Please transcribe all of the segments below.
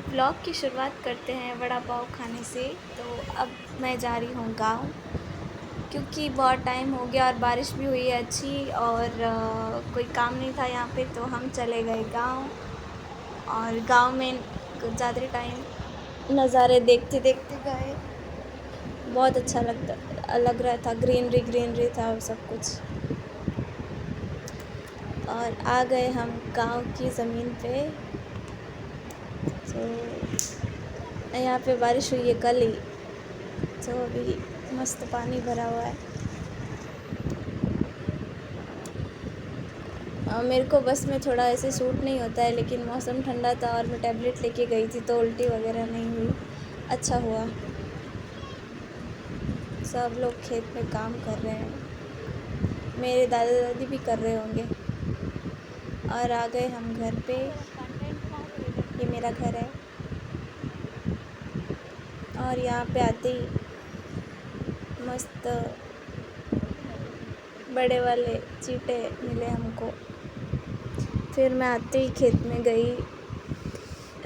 Vlog की शुरुआत करते हैं वड़ा पाव खाने से। तो अब मैं जा रही हूँ गाँव, क्योंकि बहुत टाइम हो गया और बारिश भी हुई है अच्छी, और कोई काम नहीं था यहाँ पे, तो हम चले गए गाँव। और गाँव में ज़्यादा टाइम नज़ारे देखते देखते गए। बहुत अच्छा लग रहा था, ग्रीनरी ग्रीनरी था और सब कुछ। और आ गए हम गांव की ज़मीन पे। तो यहाँ पे बारिश हुई है कल ही, तो अभी मस्त पानी भरा हुआ है। मेरे को बस में थोड़ा ऐसे सूट नहीं होता है, लेकिन मौसम ठंडा था और मैं टैबलेट लेके गई थी, तो उल्टी वगैरह नहीं हुई। अच्छा हुआ। सब लोग खेत में काम कर रहे हैं, मेरे दादा दादी भी कर रहे होंगे। और आ गए हम घर पे। ये मेरा घर है। और यहाँ पे आते ही मस्त बड़े वाले चींटे मिले हमको। फिर मैं आते ही खेत में गई,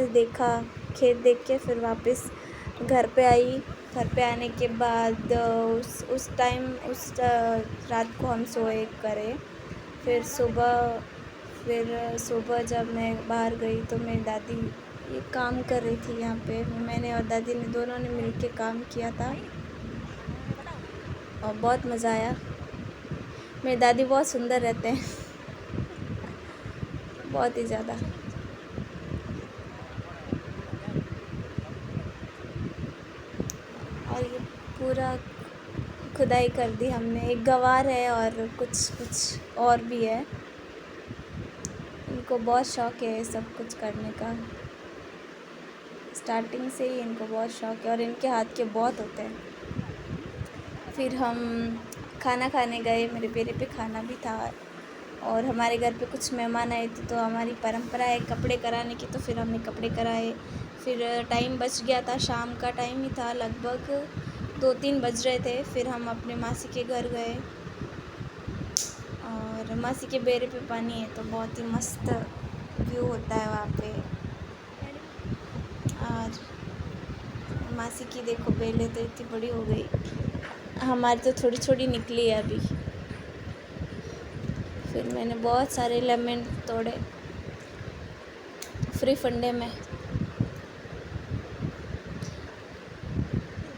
देखा खेत देख के फिर वापस घर पे आई। घर पे आने के बाद उस टाइम रात को हम सोए करे। फिर सुबह जब मैं बाहर गई तो मेरी दादी ये काम कर रही थी यहाँ पे। मैंने और दादी ने दोनों ने मिलके काम किया था और बहुत मज़ा आया। मेरी दादी बहुत सुंदर रहते हैं, बहुत ही ज़्यादा। और ये पूरा खुदाई कर दी हमने। एक गवार है और कुछ और भी है। इनको बहुत शौक़ है सब कुछ करने का, स्टार्टिंग से ही इनको बहुत शौक़ है और इनके हाथ के बहुत होते हैं। फिर हम खाना खाने गए, मेरे बेटे पे खाना भी था। और हमारे घर पे कुछ मेहमान आए थे, तो हमारी परंपरा है कपड़े कराने की, तो फिर हमने कपड़े कराए। फिर टाइम बच गया था, शाम का टाइम ही था, लगभग 2-3 बज रहे थे। फिर हम अपने मासी के घर गए और मासी के बेरे पे पानी है, तो बहुत ही मस्त व्यू होता है वहाँ पे। और मासी की देखो बेलें तो इतनी बड़ी हो गई, हमारी तो थोड़ी थोड़ी निकली है अभी। फिर मैंने बहुत सारे लेमन तोड़े फ्री फंडे में।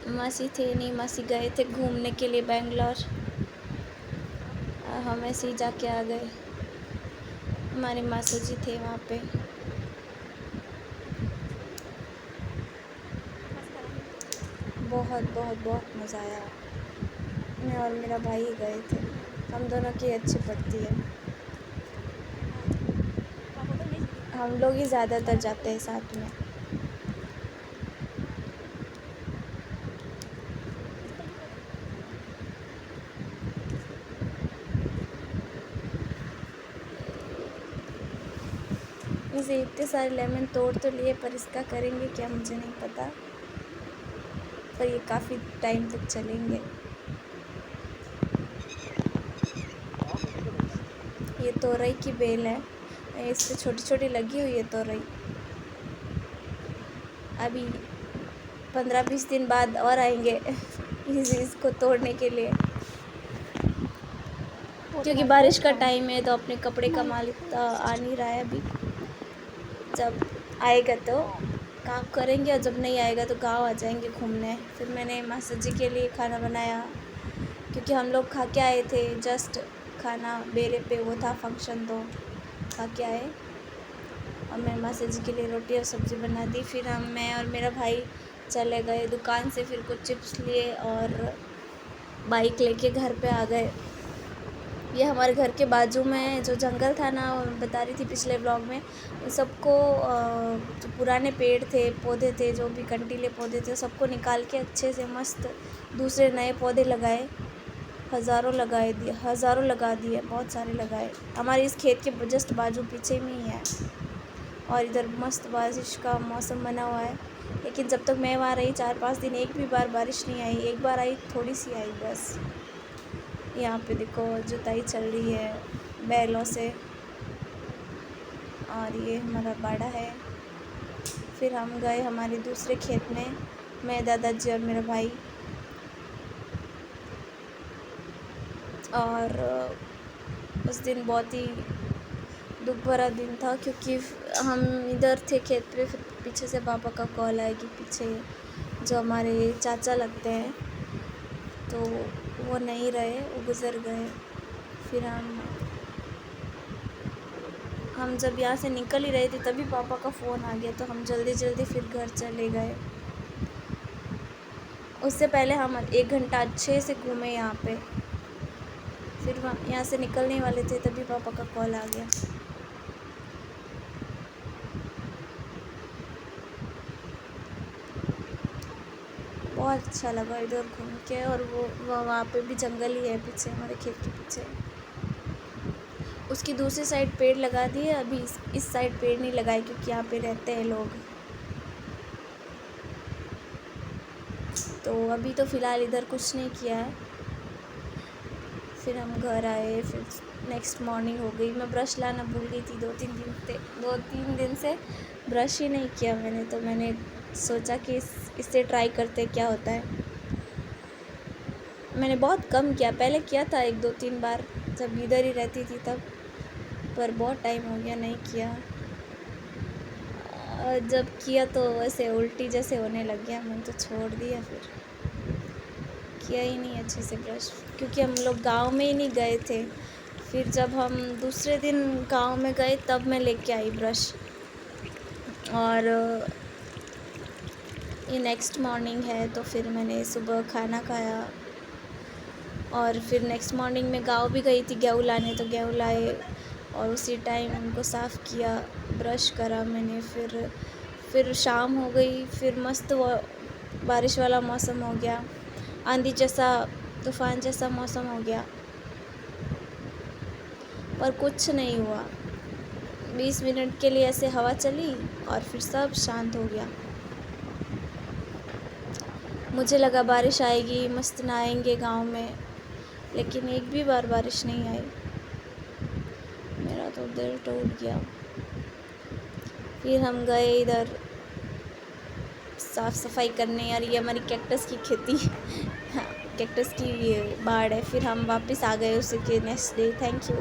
मासी थे नहीं, मासी गए थे घूमने के लिए बेंगलोर। हम ऐसे ही जाके आ गए। हमारे मासी जी थे वहाँ पे। बहुत बहुत बहुत मज़ा आया। मैं और मेरा भाई गए थे, हम दोनों की अच्छी पड़ती है। हम लोग ही ज़्यादातर जाते हैं साथ में। इसे इतने सारे लेमन तोड़ तो लिए, पर इसका करेंगे क्या मुझे नहीं पता, पर ये काफ़ी टाइम तक चलेंगे। ये तोरई की बेल है, इस पे छोटी छोटी लगी हुई है तोरई। अभी 15-20 दिन बाद और आएंगे इसको तोड़ने के लिए, क्योंकि बारिश का टाइम है, तो अपने कपड़े का मालिक आ नहीं रहा है अभी। जब आएगा तो काम करेंगे, और जब नहीं आएगा तो गांव आ जाएंगे घूमने। फिर मैंने मासा जी के लिए खाना बनाया, क्योंकि हम लोग खा के आए थे जस्ट खाना बेरे पे, वो था फंक्शन, तो खा के आए। और मैं मासा जी के लिए रोटी और सब्ज़ी बना दी। फिर मैं और मेरा भाई चले गए दुकान से, फिर कुछ चिप्स लिए और बाइक लेके घर पे आ गए। ये हमारे घर के बाजू में जो जंगल था ना, बता रही थी पिछले ब्लॉग में, उन सबको जो पुराने पेड़ थे, पौधे थे, जो भी कंटीले पौधे थे, सबको निकाल के अच्छे से मस्त दूसरे नए पौधे लगाए। हज़ारों लगा दिए, बहुत सारे लगाए। हमारे इस खेत के जस्ट बाजू पीछे में ही है। और इधर मस्त बारिश का मौसम बना हुआ है, लेकिन जब तक मैं वहाँ रही 4-5 दिन, एक भी बार बारिश नहीं आई। एक बार आई, थोड़ी सी आई बस। यहाँ पे देखो जुताई चल रही है बैलों से। और ये हमारा बाड़ा है। फिर हम गए हमारे दूसरे खेत में, मैं, दादाजी और मेरा भाई। और उस दिन बहुत ही दुख भरा दिन था, क्योंकि हम इधर थे खेत पे, फिर पीछे से पापा का कॉल आया कि पीछे जो हमारे चाचा लगते हैं तो वो नहीं रहे, वो गुज़र गए। फिर हम जब यहाँ से निकल ही रहे थे तभी पापा का फ़ोन आ गया, तो हम जल्दी जल्दी फिर घर चले गए। उससे पहले हम 1 घंटा अच्छे से घूमे यहाँ पे। फिर यहाँ से निकलने वाले थे तभी पापा का कॉल आ गया। बहुत अच्छा लगा इधर घूम के। और वो वहाँ पे भी जंगल ही है पीछे, हमारे खेत के पीछे। उसकी दूसरी साइड पेड़ लगा दिए, अभी इस साइड पेड़ नहीं लगाए क्योंकि यहाँ पे रहते हैं लोग। तो अभी तो फ़िलहाल इधर कुछ नहीं किया है। फिर हम घर आए, फिर नेक्स्ट मॉर्निंग हो गई। मैं ब्रश लाना भूल गई थी 2-3 दिन से ब्रश ही नहीं किया मैंने, तो मैंने सोचा कि इससे ट्राई करते क्या होता है। मैंने बहुत कम किया, पहले किया था 1-2-3 बार जब इधर ही रहती थी तब, पर बहुत टाइम हो गया नहीं किया। जब किया तो वैसे उल्टी जैसे होने लग गया, मैंने तो छोड़ दिया, फिर किया ही नहीं अच्छे से ब्रश, क्योंकि हम लोग गांव में ही नहीं गए थे। फिर जब हम दूसरे दिन गांव में गए तब मैं लेके आई ब्रश। और ये नेक्स्ट मॉर्निंग है, तो फिर मैंने सुबह खाना खाया और फिर नेक्स्ट मॉर्निंग में गांव भी गई थी गेहूँ लाने, तो गेहूँ लाए और उसी टाइम उनको साफ़ किया, ब्रश करा मैंने। फिर शाम हो गई, फिर मस्त बारिश वाला मौसम हो गया, आंधी जैसा तूफ़ान जैसा मौसम हो गया, पर कुछ नहीं हुआ। 20 मिनट के लिए ऐसे हवा चली और फिर सब शांत हो गया। मुझे लगा बारिश आएगी, मस्त नहाएंगे गांव में, लेकिन एक भी बार बारिश नहीं आई। मेरा तो दिल टूट गया। फिर हम गए इधर साफ़ सफाई करने, और ये हमारी कैक्टस की खेती हाँ, कैक्टस की ये बाड़ है। फिर हम वापस आ गए उसी के नेक्स्ट डे। Thank you.